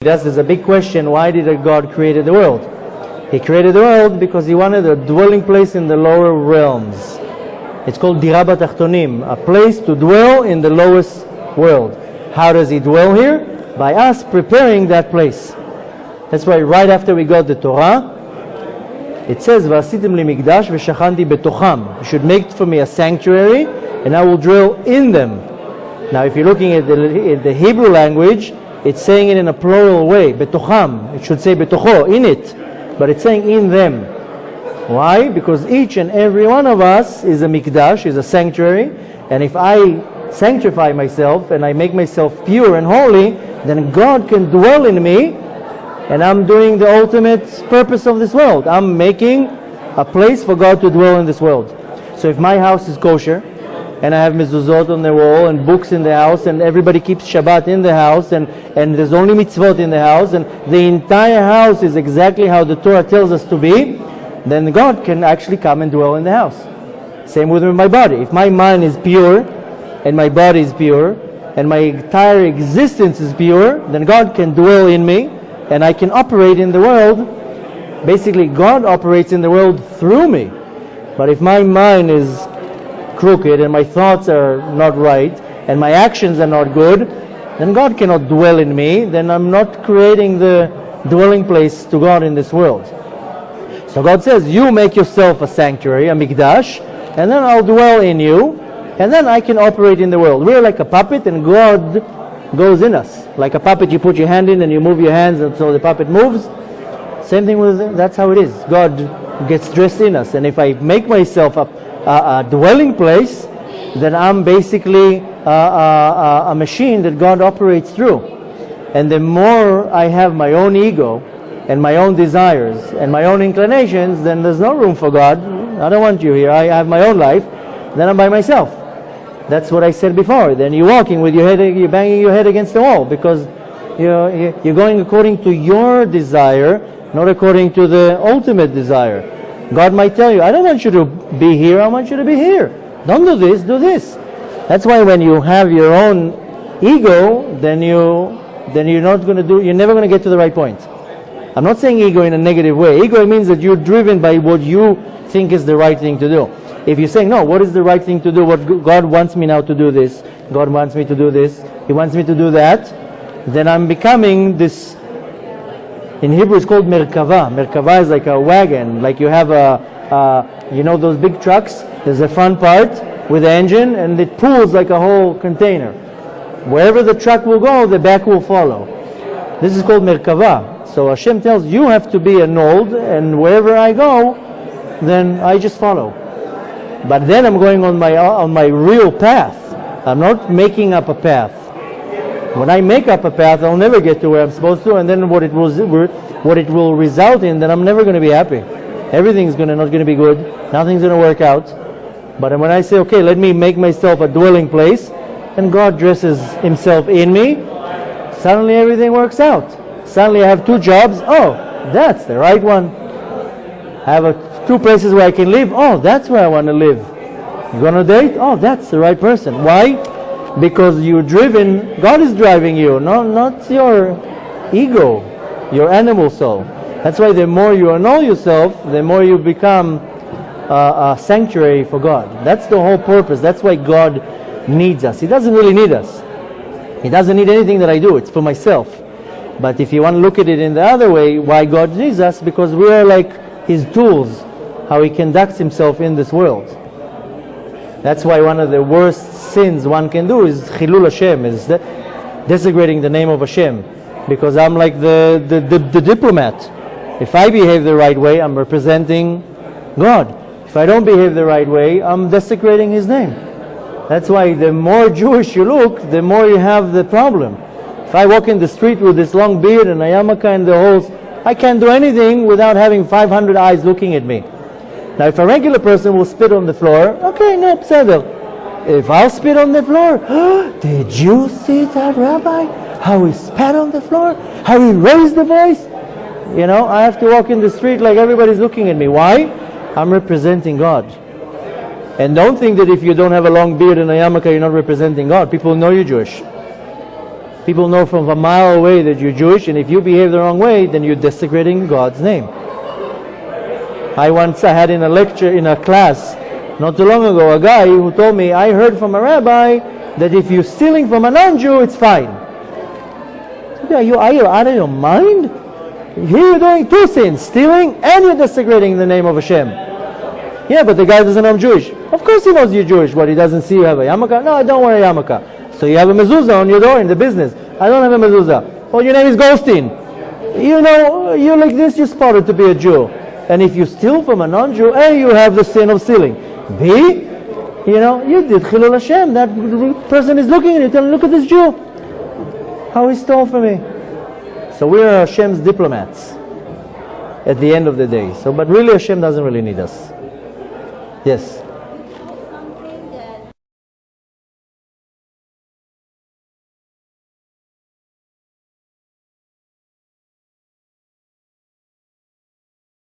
There's a big question, why did God create the world? He created the world because He wanted a dwelling place in the lower realms. It's called Dira B'Tachtonim, a place to dwell in the lowest world. How does He dwell here? By us preparing that place. That's why right after we got the Torah, it says, "V'asitim li mikdash v'shachanti betocham." You should make for me a sanctuary, and I will dwell in them. Now, if you're looking at the Hebrew language, it's saying it in a plural way, betocham. It should say betocho, in it, but it's saying in them. Why? Because each and every one of us is a mikdash, is a sanctuary, and if I sanctify myself and I make myself pure and holy, then God can dwell in me, and I'm doing the ultimate purpose of this world. I'm making a place for God to dwell in this world. So if my house is kosher, and I have mezuzot on the wall, and books in the house, and everybody keeps Shabbat in the house, and there's only mitzvot in the house, and the entire house is exactly how the Torah tells us to be, then God can actually come and dwell in the house. Same with my body. If my mind is pure, and my body is pure, and my entire existence is pure, then God can dwell in me, and I can operate in the world. Basically, God operates in the world through me. But if my mind is crooked, and my thoughts are not right, and my actions are not good, then God cannot dwell in me. Then I'm not creating the dwelling place to God in this world. So God says, you make yourself a sanctuary, a mikdash, and then I'll dwell in you, and then I can operate in the world. We're like a puppet, and God goes in us. Like a puppet, you put your hand in and you move your hands until the puppet moves. Same thing with, that's how it is. God gets dressed in us, and if I make myself a dwelling place, then I'm basically a machine that God operates through. And the more I have my own ego and my own desires and my own inclinations, then there's no room for God. I don't want you here. I have my own life. Then I'm by myself. That's what I said before. Then you're walking with your head, you're banging your head against the wall, because you're going according to your desire, not according to the ultimate desire. God might tell you, I don't want you to be here, I want you to be here. Don't do this, do this. That's why when you have your own ego, then you're never going to get to the right point. I'm not saying ego in a negative way. Ego means that you're driven by what you think is the right thing to do. If you're saying, no, what is the right thing to do? What God wants me now to do this. God wants me to do this. He wants me to do that. Then I'm becoming this. In Hebrew it's called merkava. Merkava is like a wagon. Like you have those big trucks. There's a front part with the engine, and it pulls like a whole container. Wherever the truck will go, the back will follow. This is called merkava. So Hashem tells you have to be annulled, and wherever I go, then I just follow. But then I'm going on my real path. I'm not making up a path. When I make up a path, I'll never get to where I'm supposed to, and then what it will result in, then I'm never going to be happy. Everything's not going to be good. Nothing's going to work out. But when I say, okay, let me make myself a dwelling place, and God dresses Himself in me, suddenly everything works out. Suddenly I have 2 jobs. Oh, that's the right one. I have 2 places where I can live. Oh, that's where I want to live. You going on a date? Oh, that's the right person. Why? Because you're driven, God is driving you, not your ego, your animal soul. That's why the more you annul yourself, the more you become a sanctuary for God. That's the whole purpose. That's why God needs us. He doesn't really need us. He doesn't need anything that I do. It's for myself. But if you want to look at it in the other way, why God needs us? Because we are like His tools, how He conducts Himself in this world. That's why one of the worst sins one can do is chilul Hashem, is desecrating the name of Hashem. Because I'm like the diplomat. If I behave the right way, I'm representing God. If I don't behave the right way, I'm desecrating His name. That's why the more Jewish you look, the more you have the problem. If I walk in the street with this long beard and a yarmulke and the whole, I can't do anything without having 500 eyes looking at me. Now if a regular person will spit on the floor, okay, no, pseder. If I'll spit on the floor, did you see that rabbi? How he spat on the floor? How he raised the voice? I have to walk in the street like everybody's looking at me. Why? I'm representing God. And don't think that if you don't have a long beard and a yarmulke, you're not representing God. People know you're Jewish. People know from a mile away that you're Jewish, and if you behave the wrong way, then you're desecrating God's name. I had in a lecture, in a class, not too long ago, a guy who told me, I heard from a rabbi that if you're stealing from a non-Jew, it's fine. Are you out of your mind? Here you're doing two sins, stealing and you're desecrating the name of Hashem. Yeah, but the guy doesn't know I'm Jewish. Of course he knows you're Jewish. What, he doesn't see you have a yarmulke? No, I don't wear a yarmulke. So you have a mezuzah on your door in the business. I don't have a mezuzah. Oh, your name is Goldstein. You know, you're like this, you're spotted to be a Jew. And if you steal from a non-Jew, A, you have the sin of stealing. B, you know, you did Chilul Hashem. That person is looking at you, telling, look at this Jew. How he stole from me. So we are Hashem's diplomats at the end of the day. So, but really Hashem doesn't really need us. Yes?